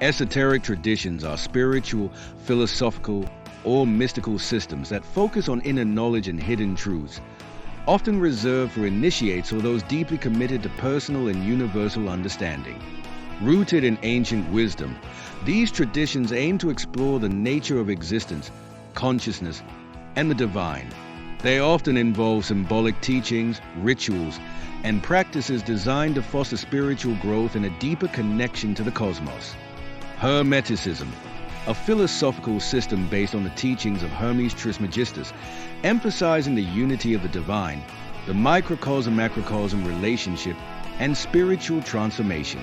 Esoteric traditions are spiritual, philosophical, or mystical systems that focus on inner knowledge and hidden truths, often reserved for initiates or those deeply committed to personal and universal understanding. Rooted in ancient wisdom, these traditions aim to explore the nature of existence, consciousness, and the divine. They often involve symbolic teachings, rituals, and practices designed to foster spiritual growth and a deeper connection to the cosmos. Hermeticism, a philosophical system based on the teachings of Hermes Trismegistus, emphasizing the unity of the divine, the microcosm-macrocosm relationship, and spiritual transformation.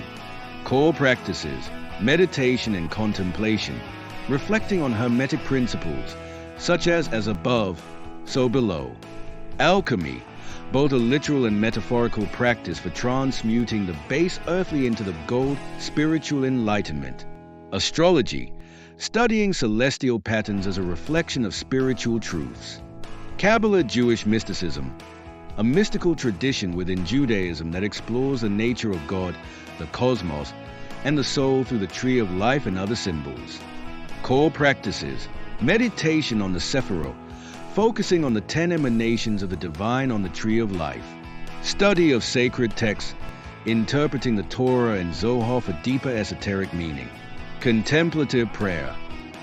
Core practices, meditation and contemplation, reflecting on Hermetic principles, such as above, so below. Alchemy, both a literal and metaphorical practice for transmuting the base earthly into the gold, spiritual enlightenment. Astrology, studying celestial patterns as a reflection of spiritual truths. Kabbalah, Jewish mysticism, a mystical tradition within Judaism that explores the nature of God, the cosmos, and the soul through the tree of life and other symbols. Core practices, meditation on the Sephirot, focusing on the 10 emanations of the divine on the tree of life. Study of sacred texts, interpreting the Torah and Zohar for deeper esoteric meaning. Contemplative prayer,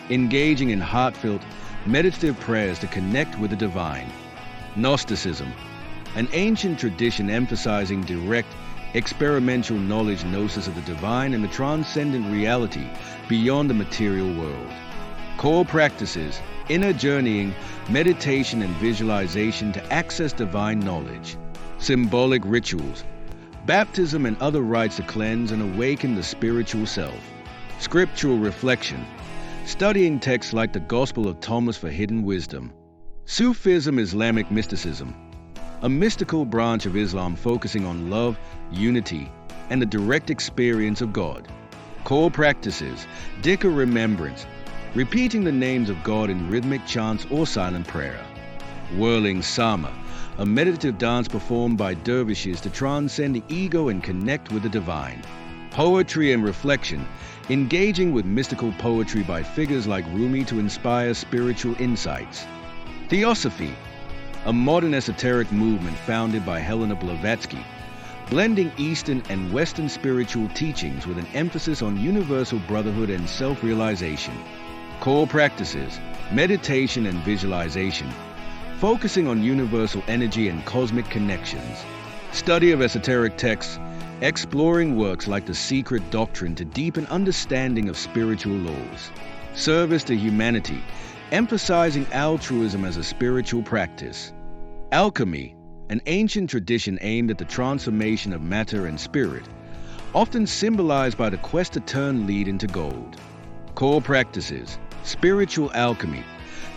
engaging in heartfelt, meditative prayers to connect with the divine. Gnosticism, an ancient tradition emphasizing direct, experimental knowledge gnosis of the divine and the transcendent reality beyond the material world. Core practices, inner journeying, meditation and visualization to access divine knowledge. Symbolic rituals, baptism and other rites to cleanse and awaken the spiritual self. Scriptural reflection, studying texts like the Gospel of Thomas for hidden wisdom. Sufism, Islamic mysticism, a mystical branch of Islam focusing on love, unity, and the direct experience of God. Core practices, dhikr remembrance, repeating the names of God in rhythmic chants or silent prayer. Whirling sama, a meditative dance performed by dervishes to transcend the ego and connect with the divine. Poetry and reflection, engaging with mystical poetry by figures like Rumi to inspire spiritual insights. Theosophy, a modern esoteric movement founded by Helena Blavatsky, blending Eastern and Western spiritual teachings with an emphasis on universal brotherhood and self-realization. Core practices, meditation and visualization, focusing on universal energy and cosmic connections. Study of esoteric texts, exploring works like The Secret Doctrine to deepen understanding of spiritual laws. Service to humanity, emphasizing altruism as a spiritual practice. Alchemy, an ancient tradition aimed at the transformation of matter and spirit, often symbolized by the quest to turn lead into gold. Core practices, spiritual alchemy,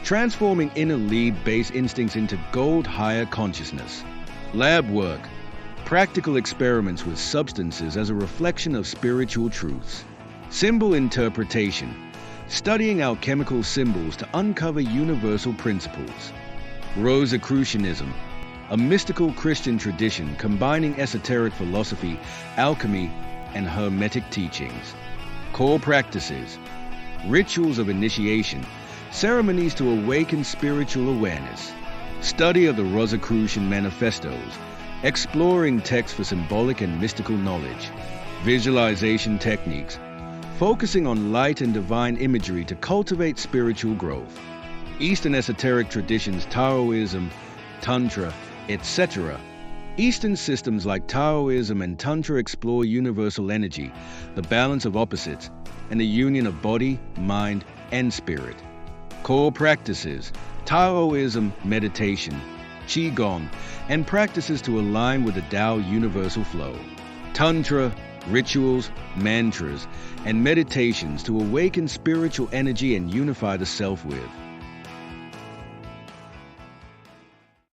transforming inner lead-based instincts into gold higher consciousness. Lab work, practical experiments with substances as a reflection of spiritual truths. Symbol interpretation, studying alchemical symbols to uncover universal principles. Rosicrucianism, a mystical Christian tradition combining esoteric philosophy, alchemy, and Hermetic teachings. Core practices, rituals of initiation, ceremonies to awaken spiritual awareness. Study of the Rosicrucian manifestos, exploring texts for symbolic and mystical knowledge. Visualization techniques, focusing on light and divine imagery to cultivate spiritual growth. Eastern esoteric traditions, Taoism, Tantra, etc. Eastern systems like Taoism and Tantra explore universal energy, the balance of opposites, and the union of body, mind, and spirit. Core practices, Taoism, meditation, Qigong, and practices to align with the Tao universal flow. Tantra, rituals, mantras, and meditations to awaken spiritual energy and unify the self with.